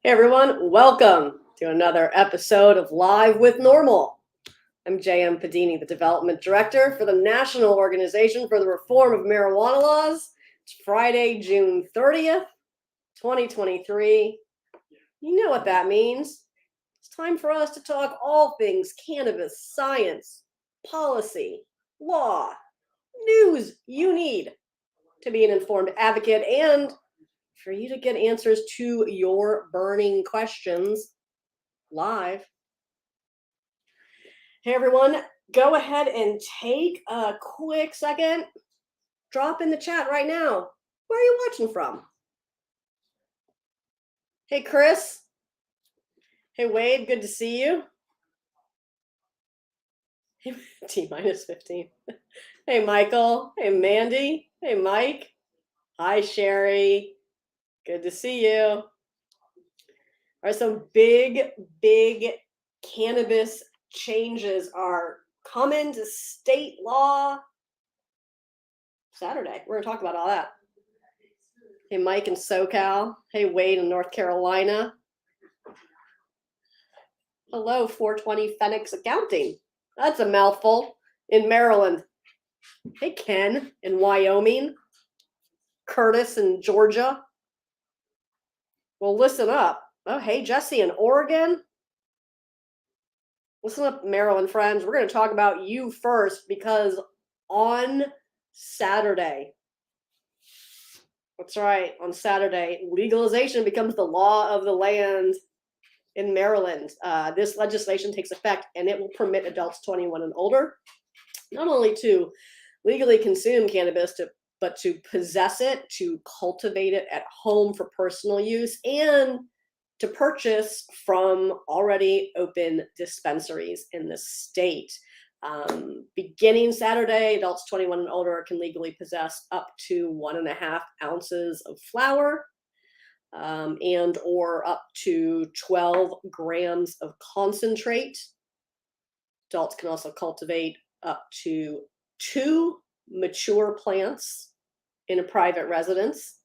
Hey everyone, welcome to another episode of Live with NORML. I'm J.M. Padini, the Development Director for the National Organization for the Reform of Marijuana Laws. It's Friday, June 30th, 2023. You know what that means. It's time for us to talk all things cannabis, science, policy, law, news you need to be an informed advocate and for you to get answers to your burning questions live. Hey everyone, go ahead and take a quick second. Drop in the chat right now. Where are you watching from? Hey Chris. Hey Wade, good to see you. Hey, T minus 15. Hey Michael. Hey Mandy. Hey Mike. Hi Sherry. Good to see you. All right, some big cannabis changes are coming to state law Saturday. We're going to talk about all that. Hey, Mike in SoCal. Hey, Wade in North Carolina. Hello, 420 Phoenix Accounting. That's a mouthful. In Maryland. Hey, Ken in Wyoming. Curtis in Georgia. Well, listen up. Oh, hey, Jesse in Oregon. Listen up, Maryland friends. We're going to talk about you first because on Saturday, that's right, on Saturday, legalization becomes the law of the land in Maryland. This legislation takes effect and it will permit adults 21 and older not only to legally consume cannabis, but to possess it, to cultivate it at home for personal use, and to purchase from already open dispensaries in the state. Beginning Saturday, adults 21 and older can legally possess up to 1.5 ounces of flower and or up to 12 grams of concentrate. Adults can also cultivate up to 2 mature plants in a private residence.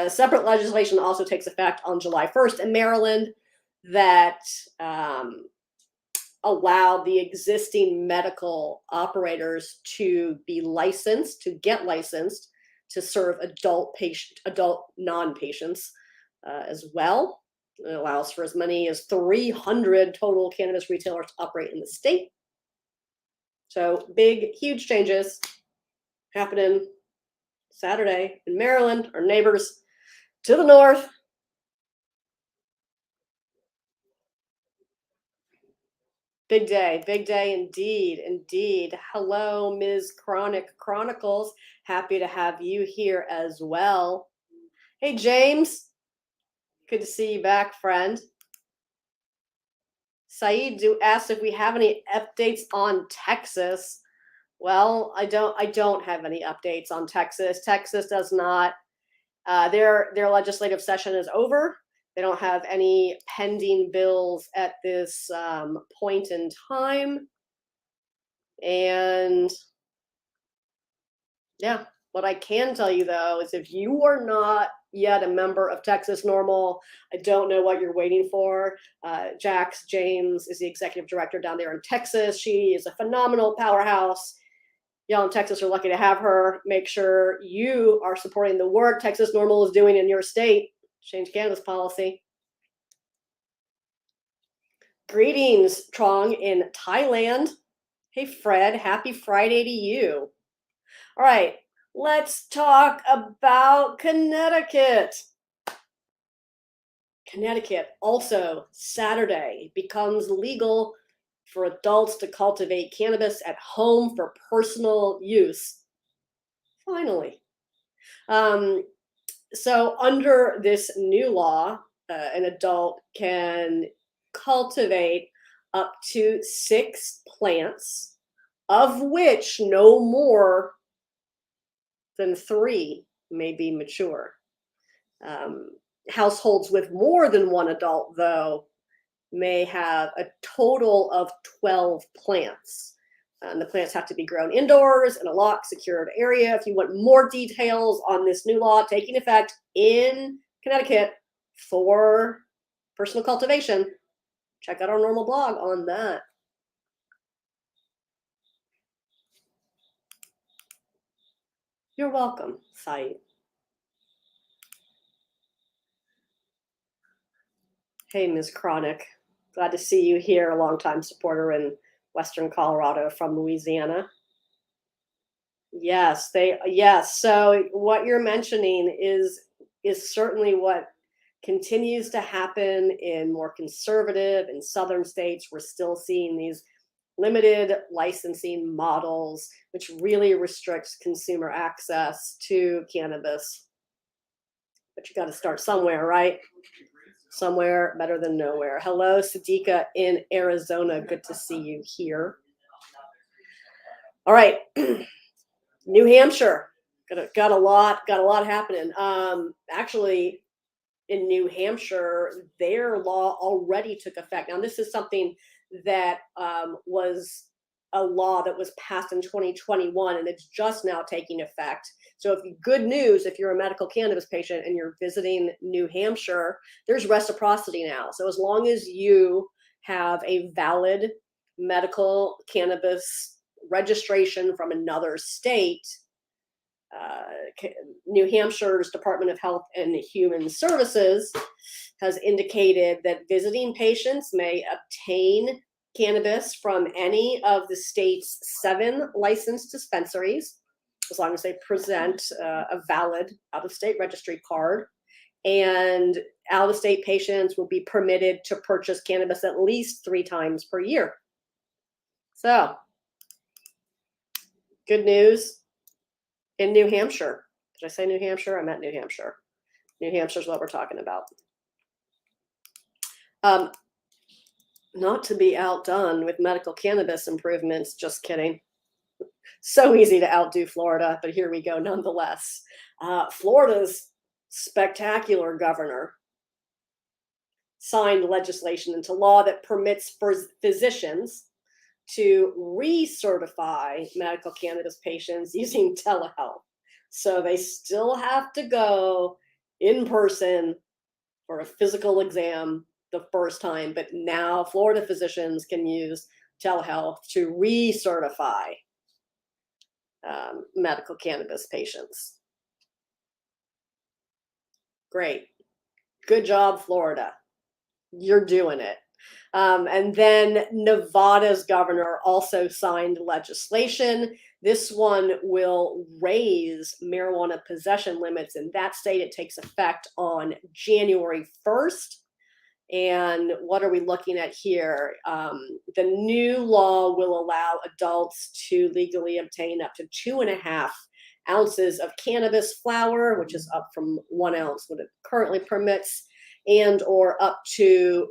Separate legislation also takes effect on July 1st in Maryland that allowed the existing medical operators to be licensed, to get licensed to serve adult non-patients as well. It allows for as many as 300 total cannabis retailers to operate in the state. So big, huge changes happening Saturday in Maryland, our neighbors to the north. Big day indeed. Hello, Ms. Chronic Chronicles. Happy to have you here as well. Hey, James. Good to see you back, friend. Saeed asked if we have any updates on Texas. Well, I don't have any updates on Texas. Texas does not. Their legislative session is over. They don't have any pending bills at this point in time. And yeah, what I can tell you though is if you are not yet a member of Texas NORML, I don't know what you're waiting for. Jax James is the executive director down there in Texas. She is a phenomenal powerhouse. Y'all in Texas are lucky to have her. Make sure you are supporting the work Texas NORML is doing in your state. Change cannabis policy. Greetings, Trong in Thailand. Hey, Fred, happy Friday to you. All right, let's talk about Connecticut. Connecticut also Saturday becomes legal for adults to cultivate cannabis at home for personal use. Finally. So under this new law, an adult can cultivate up to 6 plants, of which no more than 3 may be mature. Households with more than 1 adult, though, may have a total of 12 plants. And the plants have to be grown indoors in a locked, secured area. If you want more details on this new law taking effect in Connecticut for personal cultivation. Check out our NORML blog on that. You're welcome, Saeed. Hey, Ms. Chronic. Glad to see you here, a longtime supporter in Western Colorado from Louisiana. Yes, yes. So what you're mentioning is certainly what continues to happen in more conservative and southern states. We're still seeing these limited licensing models, which really restricts consumer access to cannabis. But you got to start somewhere, right? Somewhere better than nowhere. Hello, Sadiqa in Arizona. Good to see you here. All right. New Hampshire got a lot happening. Actually, in New Hampshire, their law already took effect. Now, this is something that was a law that was passed in 2021, and it's just now taking effect. So, good news if you're a medical cannabis patient and you're visiting New Hampshire, there's reciprocity now. So, as long as you have a valid medical cannabis registration from another state, New Hampshire's Department of Health and Human Services has indicated that visiting patients may obtain cannabis from any of the state's 7 licensed dispensaries, as long as they present a valid out-of-state registry card. And out-of-state patients will be permitted to purchase cannabis at least 3 times per year. So, good news in New Hampshire. Did I say New Hampshire? I meant New Hampshire. New Hampshire is what we're talking about. Not to be outdone with medical cannabis improvements, just kidding. So easy to outdo Florida, but here we go nonetheless. Florida's spectacular governor signed legislation into law that permits physicians to recertify medical cannabis patients using telehealth. So they still have to go in person for a physical exam the first time, but now Florida physicians can use telehealth to recertify medical cannabis patients. Great. Good job, Florida. You're doing it. And then Nevada's governor also signed legislation. This one will raise marijuana possession limits in that state. It takes effect on January 1st. And what are we looking at here? The new law will allow adults to legally obtain up to 2.5 ounces of cannabis flower, which is up from 1 ounce, what it currently permits, and or up to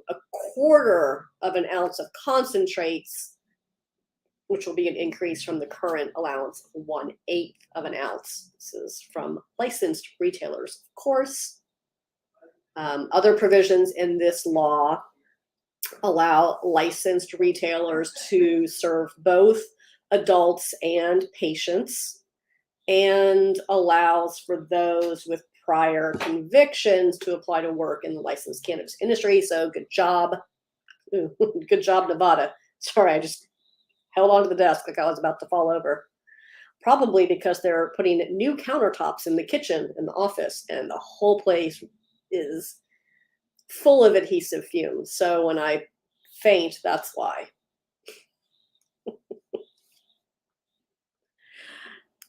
1/4 of an ounce of concentrates, which will be an increase from the current allowance of 1/8 of an ounce. This is from licensed retailers, of course. Other provisions in this law allow licensed retailers to serve both adults and patients, and allows for those with prior convictions to apply to work in the licensed cannabis industry. So good job. Good job, Nevada. Sorry, I just held onto the desk like I was about to fall over. Probably because they're putting new countertops in the kitchen in the office, and the whole place is full of adhesive fumes. So when I faint, that's why.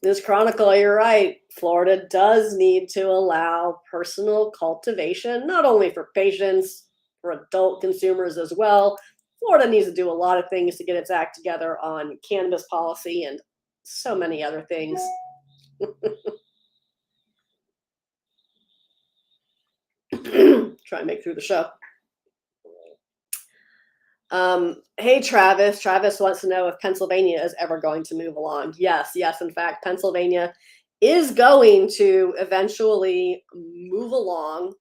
This Chronicle, you're right. Florida does need to allow personal cultivation, not only for patients, for adult consumers as well. Florida needs to do a lot of things to get its act together on cannabis policy and so many other things. Try and make through the show. Hey, Travis. Travis wants to know if Pennsylvania is ever going to move along. Yes. In fact, Pennsylvania is going to eventually move along.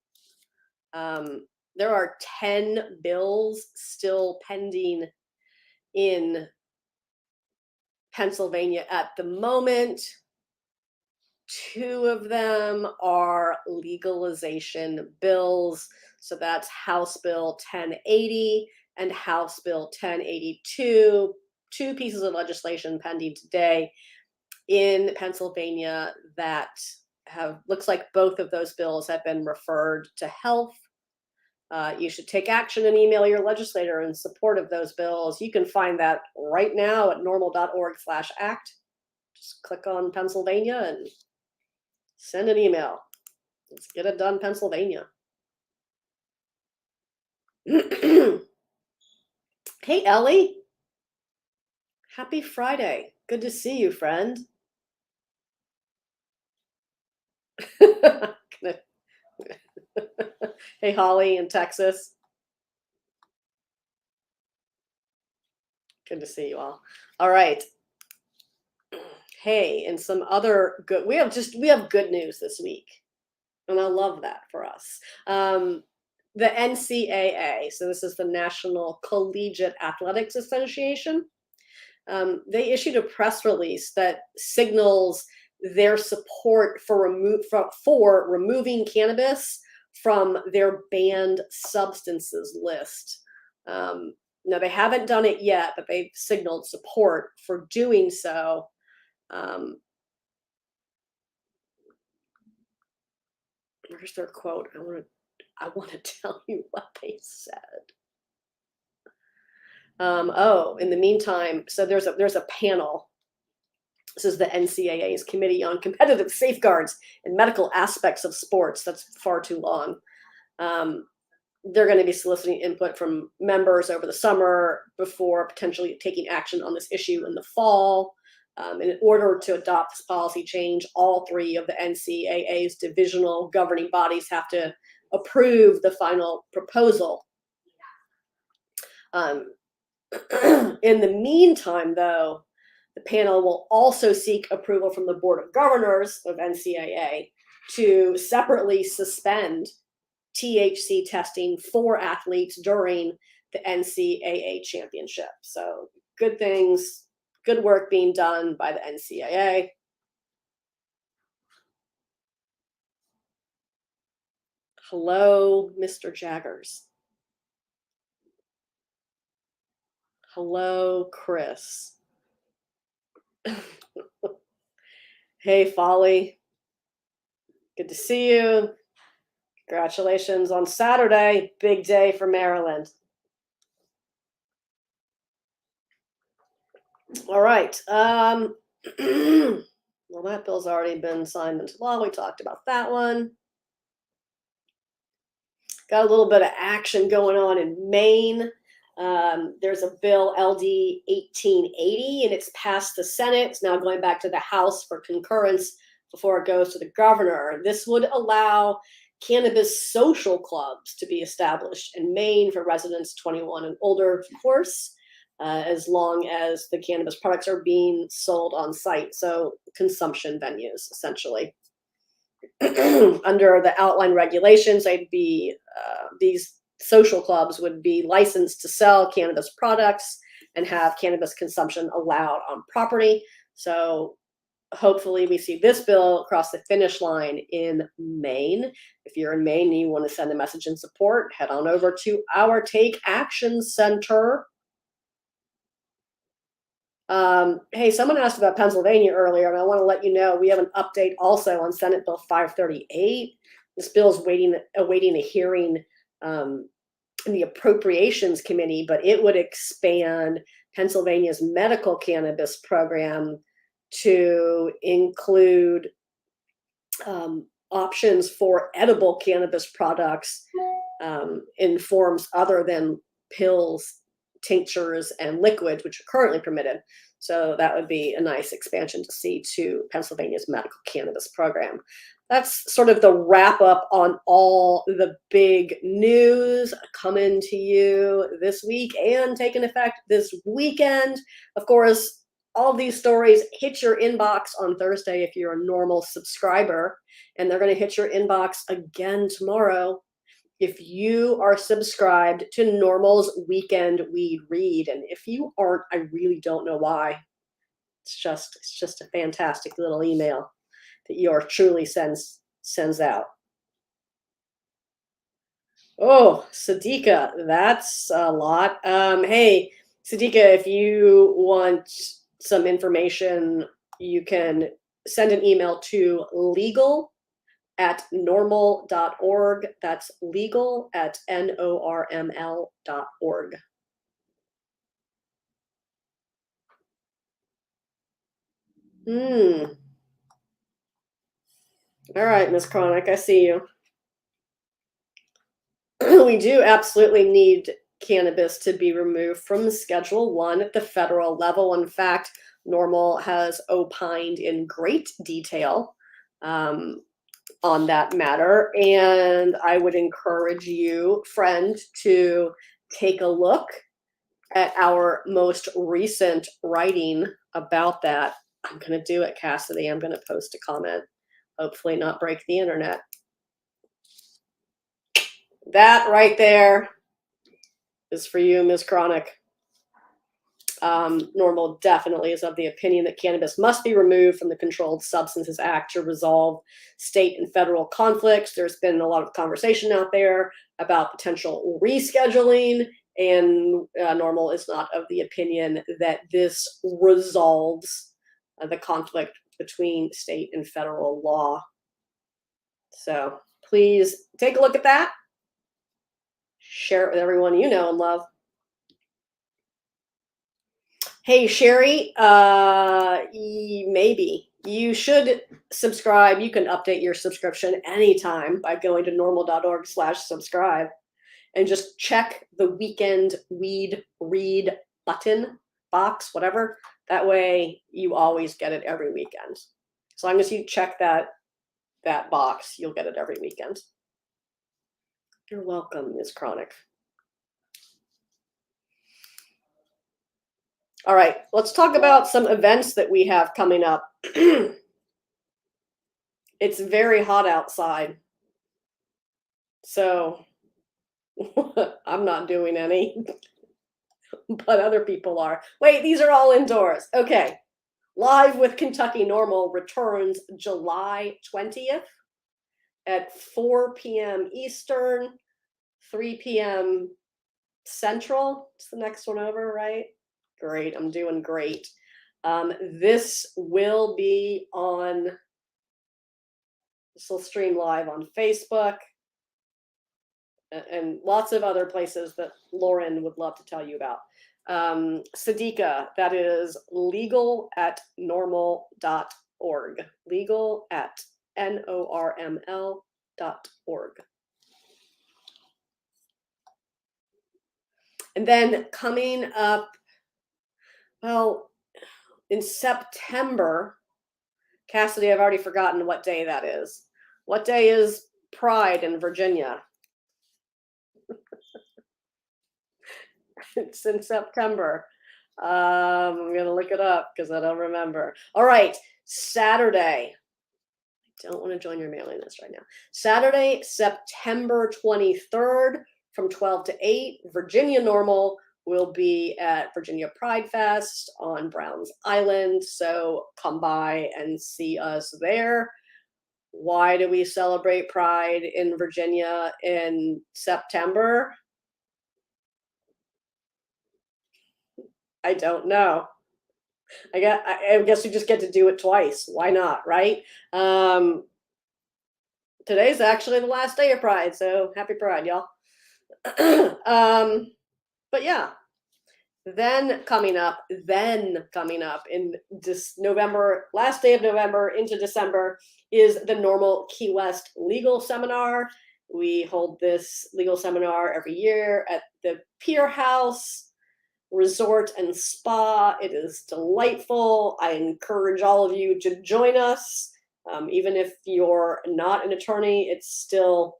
There are 10 bills still pending in Pennsylvania at the moment. Two of them are legalization bills. So that's House Bill 1080 and House Bill 1082. Two pieces of legislation pending today in Pennsylvania that have looks like both of those bills have been referred to health. You should take action and email your legislator in support of those bills. You can find that right now at norml.org/act. Just click on Pennsylvania and send an email. Let's get it done, Pennsylvania. Hey, Ellie. Happy Friday. Good to see you, friend. Hey, Holly in Texas. Good to see you all. All right. Hey, and some other good, we have good news this week. And I love that for us. The NCAA, so this is the National Collegiate Athletics Association. They issued a press release that signals their support for removing cannabis from their banned substances list. No, they haven't done it yet, but they've signaled support for doing so. Where's their quote? I want to tell you what they said. In the meantime, so there's a panel. This is the NCAA's Committee on Competitive Safeguards and Medical Aspects of Sports. That's far too long. They're going to be soliciting input from members over the summer before potentially taking action on this issue in the fall. In order to adopt this policy change, all three of the NCAA's divisional governing bodies have to approve the final proposal. In the meantime, though, the panel will also seek approval from the Board of Governors of NCAA to separately suspend THC testing for athletes during the NCAA championship. So good things, good work being done by the NCAA. Hello, Mr. Jaggers. Hello, Chris. Hey, Folly. Good to see you. Congratulations on Saturday. Big day for Maryland. All right. Well, that bill's already been signed into law. We talked about that one. Got a little bit of action going on in Maine. There's a bill, LD 1880, and it's passed the Senate. It's now going back to the House for concurrence before it goes to the governor. This would allow cannabis social clubs to be established in Maine for residents 21 and older, of course, as long as the cannabis products are being sold on site. So consumption venues, essentially. Under the outline regulations, these social clubs would be licensed to sell cannabis products and have cannabis consumption allowed on property. So hopefully we see this bill across the finish line in Maine. If you're in Maine and you want to send a message in support, head on over to our Take Action Center. Hey, someone asked about Pennsylvania earlier, and I want to let you know we have an update also on Senate Bill 538. This bill is awaiting a hearing in the Appropriations Committee, but it would expand Pennsylvania's medical cannabis program to include options for edible cannabis products in forms other than pills, tinctures, and liquids, which are currently permitted. So that would be a nice expansion to see to Pennsylvania's medical cannabis program. That's sort of the wrap up on all the big news coming to you this week and taking effect this weekend. Of course, all of these stories hit your inbox on Thursday if you're a NORML subscriber, and they're going to hit your inbox again tomorrow if you are subscribed to NORML's Weekend Weed Read. And if you aren't, I really don't know why. It's just a fantastic little email. that yours truly sends out. Oh, Sadiqa, that's a lot. Hey, Sadiqa, if you want some information, you can send an email to legal@normal.org. That's legal@NORML.org. All right, Miss Chronic, I see you. We do absolutely need cannabis to be removed from Schedule 1 at the federal level. In fact, NORML has opined in great detail on that matter. And I would encourage you, friend, to take a look at our most recent writing about that. I'm going to do it, Cassidy. I'm going to post a comment. Hopefully not break the internet. That right there is for you, Ms. Chronic. NORML definitely is of the opinion that cannabis must be removed from the Controlled Substances Act to resolve state and federal conflicts. There's been a lot of conversation out there about potential rescheduling, and NORML is not of the opinion that this resolves the conflict between state and federal law. So please take a look at that. Share it with everyone you know and love. Hey, Sherry, maybe you should subscribe. You can update your subscription anytime by going to normal.org/subscribe and just check the weekend weed read button box, whatever. That way you always get it every weekend. As long as you check that box, you'll get it every weekend. You're welcome, Ms. Chronic. All right, let's talk about some events that we have coming up. It's very hot outside, so I'm not doing any, but other people are. Wait, these are all indoors. Okay. Live with Kentucky NORML returns July 20th at 4 p.m. Eastern, 3 p.m. Central. It's the next one over, right? Great. I'm doing great. This will be on, this will stream live on Facebook and lots of other places that Lauren would love to tell you about. Sadiqa, that is legal@normal.org. legal@NORML.org. And then coming up, well, in September, Cassidy, I've already forgotten what day that is. What day is Pride in Virginia? It's in September. I'm going to look it up because I don't remember. All right, Saturday. I don't want to join your mailing list right now. Saturday, September 23rd from 12 to 8, Virginia NORML will be at Virginia Pride Fest on Browns Island. So come by and see us there. Why do we celebrate Pride in Virginia in September? I don't know. I guess we just get to do it twice. Why not, right? Today's actually the last day of Pride, so happy Pride, y'all. But yeah, then coming up in this November, last day of November into December, is the NORML Key West Legal Seminar. We hold this legal seminar every year at the Pier House Resort and Spa. It is delightful. I encourage all of you to join us. Even if you're not an attorney, it's still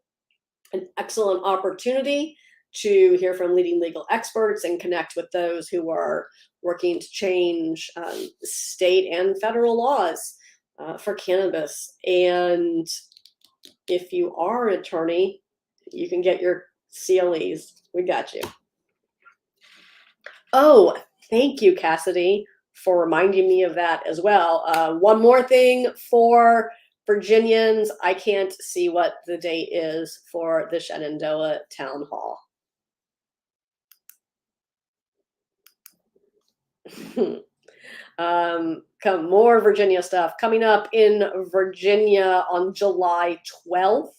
an excellent opportunity to hear from leading legal experts and connect with those who are working to change state and federal laws for cannabis. And if you are an attorney, you can get your CLEs. We got you. Oh, thank you, Cassidy, for reminding me of that as well. One more thing for Virginians, I can't see what the date is for the Shenandoah Town Hall. More Virginia stuff coming up in Virginia on July 12th.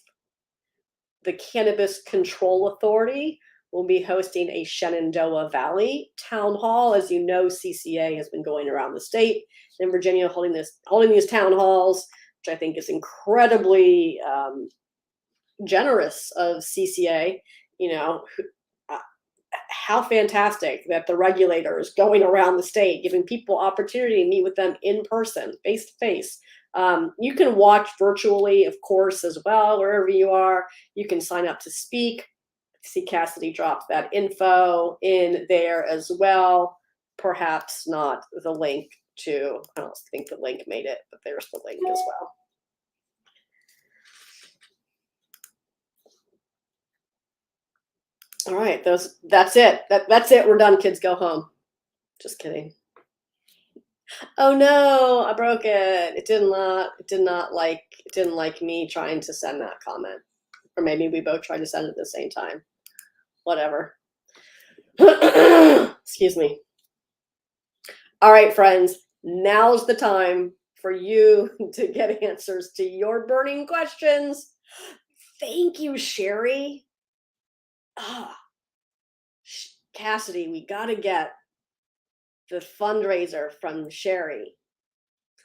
The Cannabis Control Authority will be hosting a Shenandoah Valley town hall. As you know, CCA has been going around the state in Virginia holding these town halls, which I think is incredibly generous of CCA. You know, how fantastic that the regulators going around the state, giving people opportunity to meet with them in person, face to face. You can watch virtually, of course, as well, wherever you are. You can sign up to speak. See, Cassidy dropped that info in there as well. Perhaps not the link to, I don't think the link made it, but there's the link as well. All right, that's it. That's it. We're done, kids. Go home. Just kidding. Oh no, I broke it. It did not like me trying to send that comment. Or maybe we both tried to send it at the same time. Whatever. Excuse me. All right, friends. Now's the time for you to get answers to your burning questions. Thank you, Sherry. Cassidy, we got to get the fundraiser from Sherry,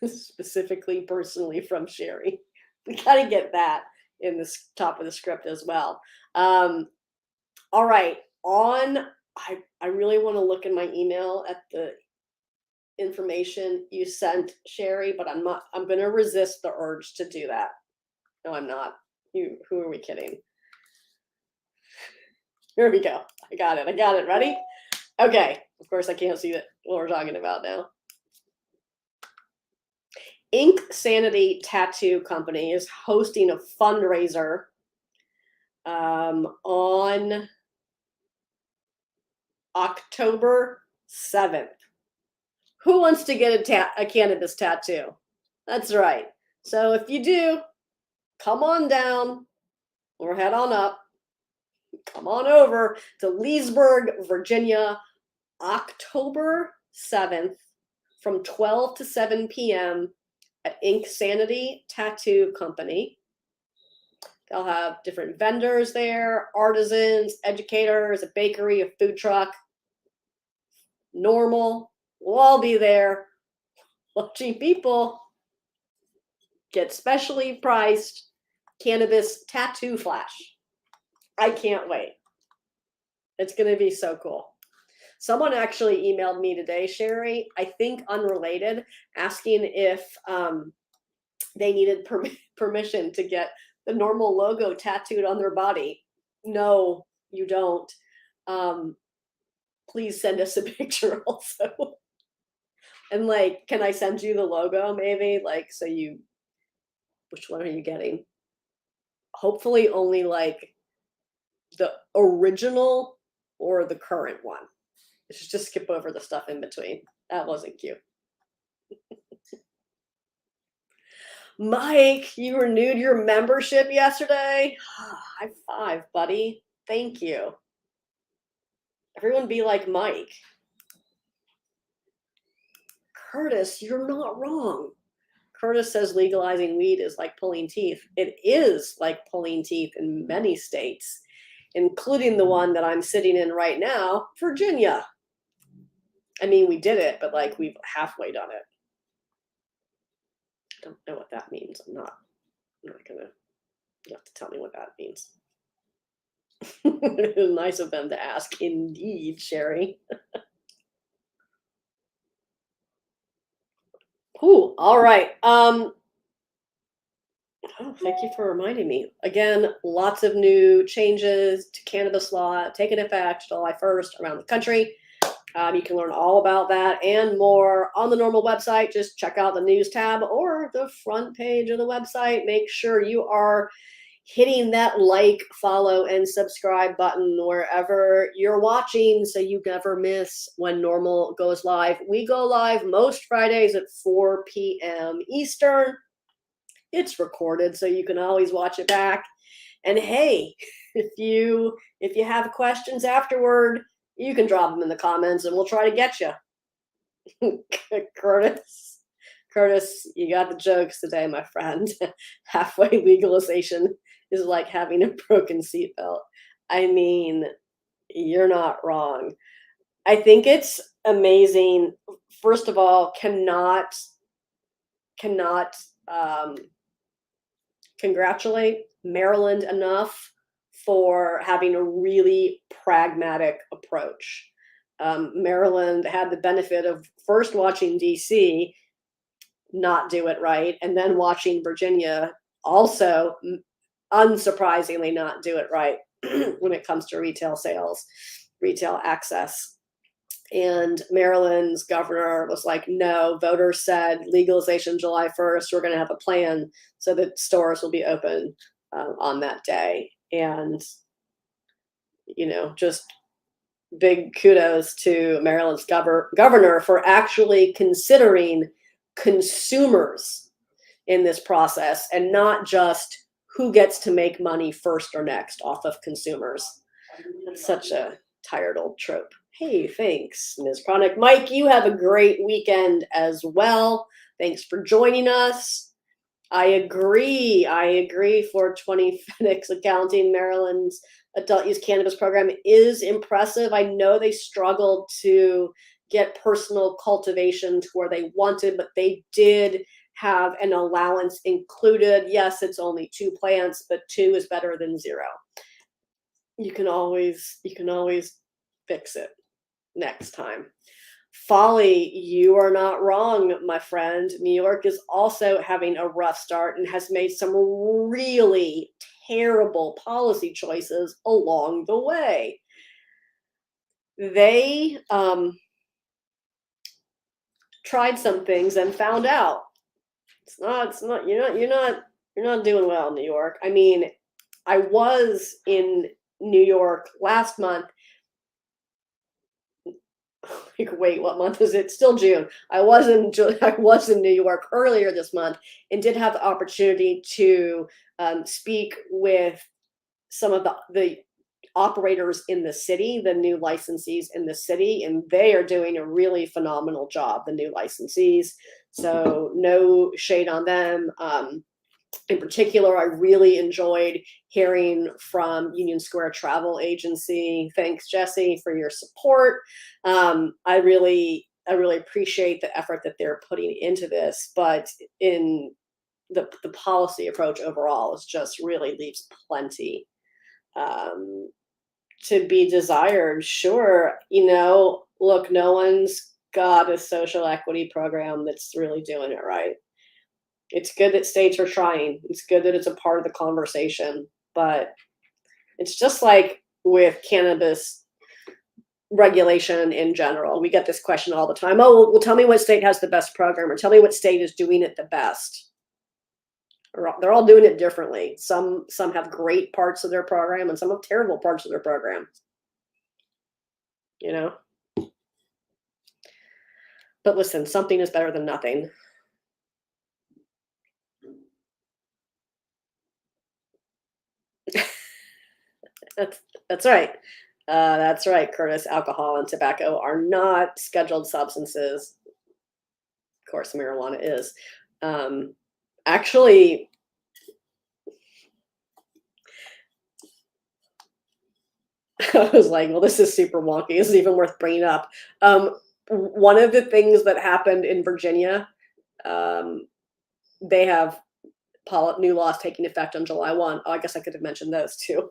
specifically personally from Sherry. We got to get that in the top of the script as well. All right. I really want to look in my email at the information you sent, Sherry, but I'm going to resist the urge to do that. No, I'm not. Who are we kidding? Here we go. I got it. Ready? Okay. Of course, I can't see what we're talking about now. Ink Sanity Tattoo Company is hosting a fundraiser on October 7th. Who wants to get a cannabis tattoo? That's right. So if you do, come on down or head on up. Come on over to Leesburg, Virginia, October 7th from 12 to 7 p.m. at Ink Sanity Tattoo Company. They'll have different vendors there, artisans, educators, a bakery, a food truck. NORML. We'll all be there watching people get specially priced cannabis tattoo flash. I can't wait. It's going to be so cool. Someone actually emailed me today, Sherry, I think unrelated, asking if they needed permission to get the NORML logo tattooed on their body. No, you don't. Please send us a picture also. And like, can I send you the logo maybe? Like, so which one are you getting? Hopefully only like the original or the current one. Let's just skip over the stuff in between. That wasn't cute. Mike, you renewed your membership yesterday. High five, buddy. Thank you. Everyone be like Mike. Curtis, you're not wrong. Curtis says legalizing weed is like pulling teeth. It is like pulling teeth in many states, including the one that I'm sitting in right now, Virginia. I mean, we did it, but like we've halfway done it. I don't know what that means. I'm not gonna, you have to tell me what that means. It was nice of them to ask. Indeed, Sherry. Ooh, all right. Oh, thank you for reminding me. Again, lots of new changes to cannabis law taking effect July 1st around the country. You can learn all about that and more on the NORML website. Just check out the news tab or the front page of the website. Make sure you are hitting that like, follow, and subscribe button wherever you're watching so you never miss when NORML goes live. We go live most Fridays at 4 p.m. Eastern. it's recorded, so you can always watch it back. And hey, if you have questions afterward, you can drop them in the comments and we'll try to get you. Curtis, you got the jokes today, my friend. Halfway legalization is like having a broken seatbelt. I mean, you're not wrong. I think it's amazing. First of all, cannot congratulate Maryland enough for having a really pragmatic approach. Maryland had the benefit of first watching DC not do it right, and then watching Virginia also unsurprisingly not do it right when it comes to retail sales, retail access. And Maryland's governor was like, no, voters said legalization July 1st. We're going to have a plan so that stores will be open on that day. And, just big kudos to Maryland's governor for actually considering consumers in this process and not just who gets to make money first or next off of consumers. That's such a tired old trope. Hey, thanks, Ms. Chronic. Mike, you have a great weekend as well. Thanks for joining us. I agree. 420 Phoenix Accounting, Maryland's adult use cannabis program is impressive. I know they struggled to get personal cultivation to where they wanted, but they did have an allowance included. Yes, it's only 2 plants, but 2 is better than 0. You can always fix it next time. Folly, you are not wrong, my friend. New York is also having a rough start and has made some really terrible policy choices along the way. They tried some things and found out you're not doing well in New York. I mean, I was in New York last month. Like, wait, what month is it? Still June. I was in New York earlier this month and did have the opportunity to speak with some of the operators in the city, the new licensees in the city, and they are doing a really phenomenal job, the new licensees. So no shade on them. In particular, I really enjoyed hearing from Union Square Travel Agency. Thanks, Jesse, for your support. I really appreciate the effort that they're putting into this, but in the policy approach overall is just really leaves plenty to be desired. Sure, look, no one's got a social equity program that's really doing it right. It's good that states are trying. It's good that it's a part of the conversation, but it's just like with cannabis regulation in general. We get this question all the time. Oh, well, tell me what state has the best program, or tell me what state is doing it the best. They're all doing it differently. Some have great parts of their program and some have terrible parts of their program. But listen, something is better than nothing. That's right. That's right, Curtis. Alcohol and tobacco are not scheduled substances. Of course, marijuana is. Actually, I was like, well, this is super wonky. This is even worth bringing up. One of the things that happened in Virginia, they have new laws taking effect on July 1. Oh, I guess I could have mentioned those too.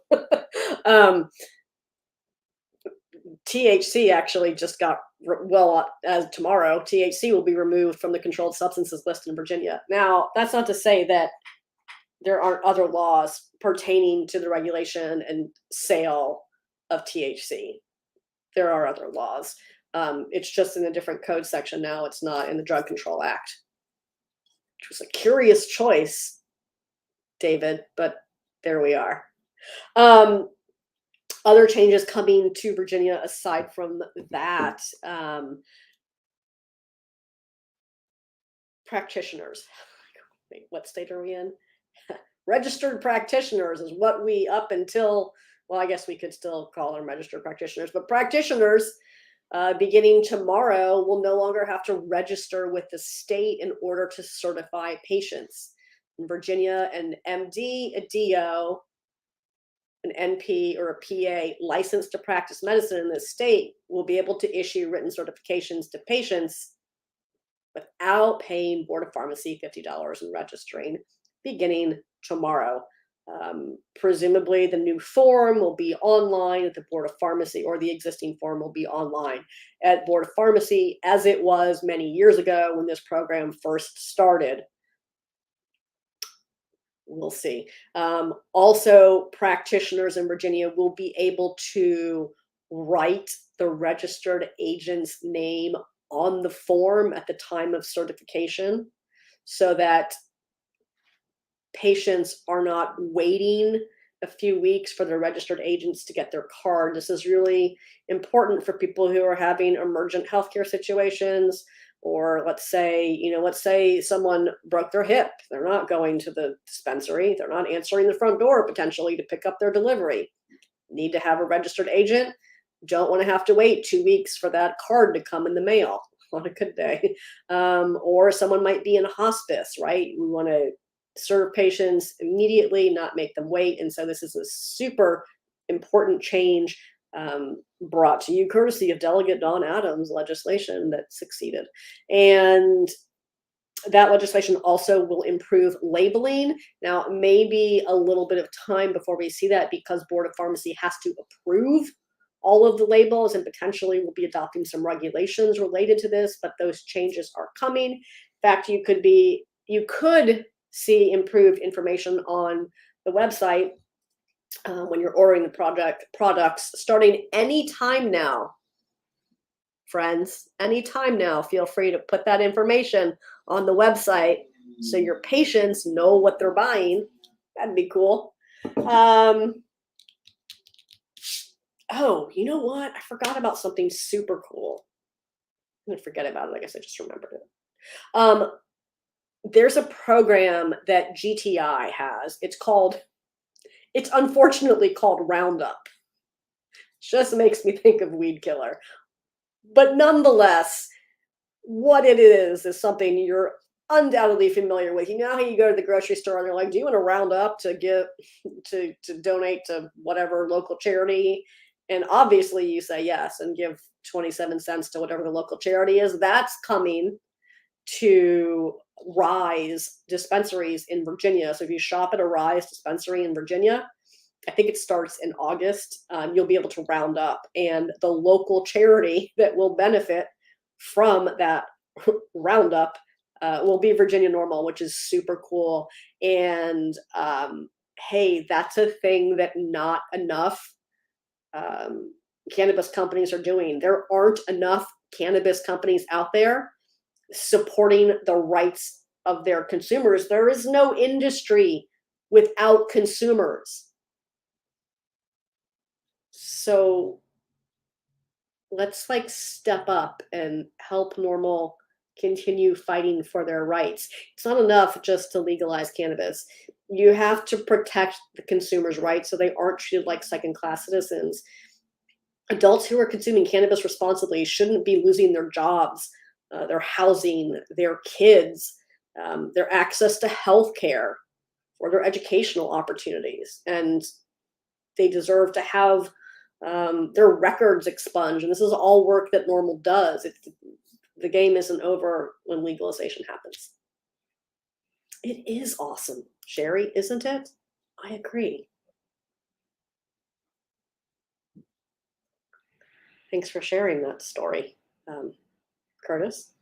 THC actually just got, as tomorrow, THC will be removed from the controlled substances list in Virginia. Now, that's not to say that there aren't other laws pertaining to the regulation and sale of THC. There are other laws. It's just in a different code section now. It's not in the Drug Control Act, which was a curious choice, David, but there we are. Other changes coming to Virginia aside from that, practitioners. Wait, what state are we in? Registered practitioners is what we up until, well, I guess we could still call them registered practitioners, but practitioners beginning tomorrow will no longer have to register with the state in order to certify patients. In Virginia, an MD, a DO, an NP, or a PA licensed to practice medicine in this state will be able to issue written certifications to patients without paying Board of Pharmacy $50 and registering beginning tomorrow. Presumably the new form will be online at the Board of Pharmacy, or the existing form will be online at Board of Pharmacy, as it was many years ago when this program first started. We'll see. Also, practitioners in Virginia will be able to write the registered agent's name on the form at the time of certification, so that patients are not waiting a few weeks for their registered agents to get their card. This is really important for people who are having emergent healthcare situations, or let's say someone broke their hip. They're not going to the dispensary. They're not answering the front door potentially to pick up their delivery. Need to have a registered agent. Don't want to have to wait 2 weeks for that card to come in the mail on a good day. Or someone might be in hospice, right? We want to serve patients immediately, not make them wait. And so this is a super important change brought to you courtesy of Delegate Dawn Adams' legislation that succeeded. And that legislation also will improve labeling. Now, it may be a little bit of time before we see that, because Board of Pharmacy has to approve all of the labels, and potentially will be adopting some regulations related to this, but those changes are coming. In fact, you could see improved information on the website when you're ordering the products starting anytime now. Friends, anytime now, feel free to put that information on the website so your patients know what they're buying. That'd be cool. Oh, you know what? I forgot about something super cool. I'm gonna forget about it. I guess I just remembered it. There's a program that GTI has. It's unfortunately called Roundup. Just makes me think of weed killer. But nonetheless, what it is something you're undoubtedly familiar with. You know how you go to the grocery store and they're like, do you want to round up to give to donate to whatever local charity? And obviously you say yes and give 27 cents to whatever the local charity is. That's coming to Rise dispensaries in Virginia. So if you shop at a Rise dispensary in Virginia, I think it starts in August, you'll be able to round up. And the local charity that will benefit from that roundup will be Virginia NORML, which is super cool. And hey, that's a thing that not enough cannabis companies are doing. There aren't enough cannabis companies out there supporting the rights of their consumers. There is no industry without consumers. So let's step up and help NORML continue fighting for their rights. It's not enough just to legalize cannabis. You have to protect the consumers' rights so they aren't treated like second-class citizens. Adults who are consuming cannabis responsibly shouldn't be losing their jobs, their housing, their kids, their access to health care, or their educational opportunities. And they deserve to have their records expunged. And this is all work that NORML does. The game isn't over when legalization happens. It is awesome, Sherry, isn't it? I agree. Thanks for sharing that story, Curtis.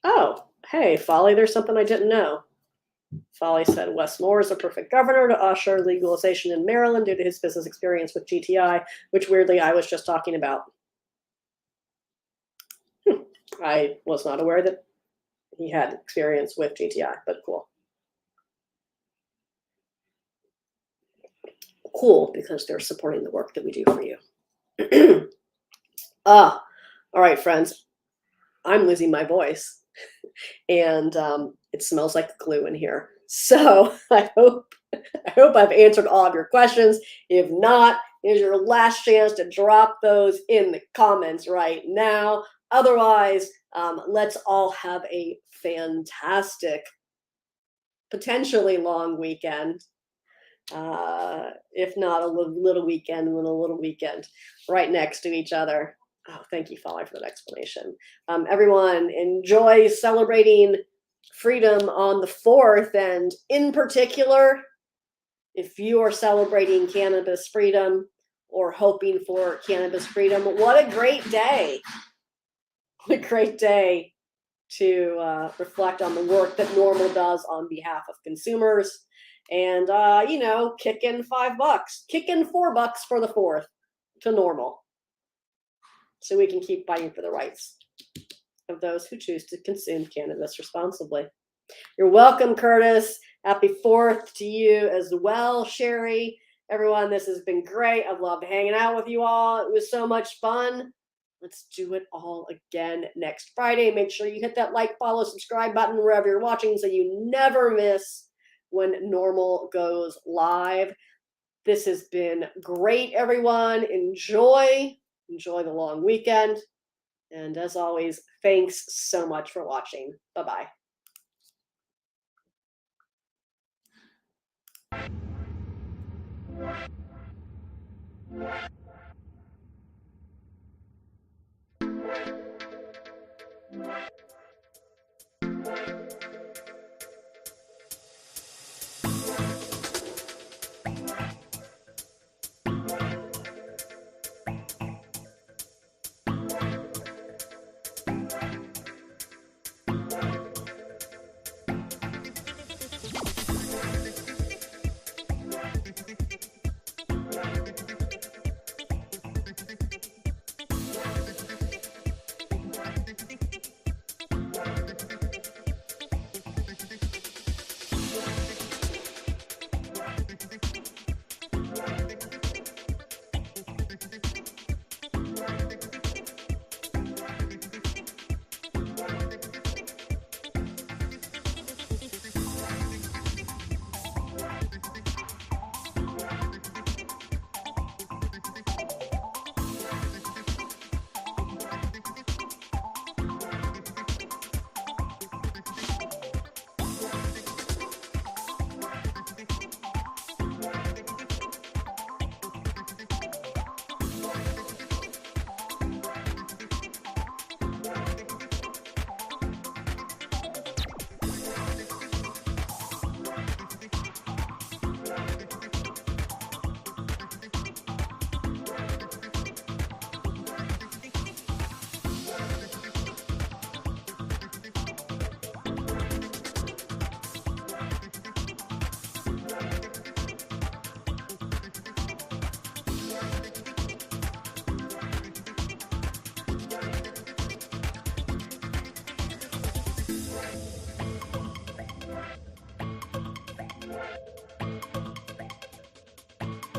Oh, hey, Folly, there's something I didn't know. Folly said Wes Moore is a perfect governor to usher legalization in Maryland due to his business experience with GTI, which weirdly I was just talking about. I was not aware that he had experience with GTI, but cool. Cool, because they're supporting the work that we do for you. All right, friends. I'm losing my voice, and it smells like glue in here. So I hope I've answered all of your questions. If not, here's your last chance to drop those in the comments right now. Otherwise, let's all have a fantastic, potentially long weekend. If not a little weekend and a little weekend right next to each other. Oh, thank you, Folly, for that explanation. Everyone, enjoy celebrating freedom on the 4th, and in particular, if you are celebrating cannabis freedom or hoping for cannabis freedom, what a great day! What a great day to reflect on the work that NORML does on behalf of consumers. And, kick in $5, kick in $4 for the 4th to NORML, so we can keep fighting for the rights of those who choose to consume cannabis responsibly. You're welcome, Curtis. Happy 4th to you as well, Sherry. Everyone, this has been great. I've loved hanging out with you all. It was so much fun. Let's do it all again next Friday. Make sure you hit that like, follow, subscribe button wherever you're watching so you never miss when NORML goes live. This has been great, everyone. Enjoy the long weekend. And as always, thanks so much for watching. Bye-bye.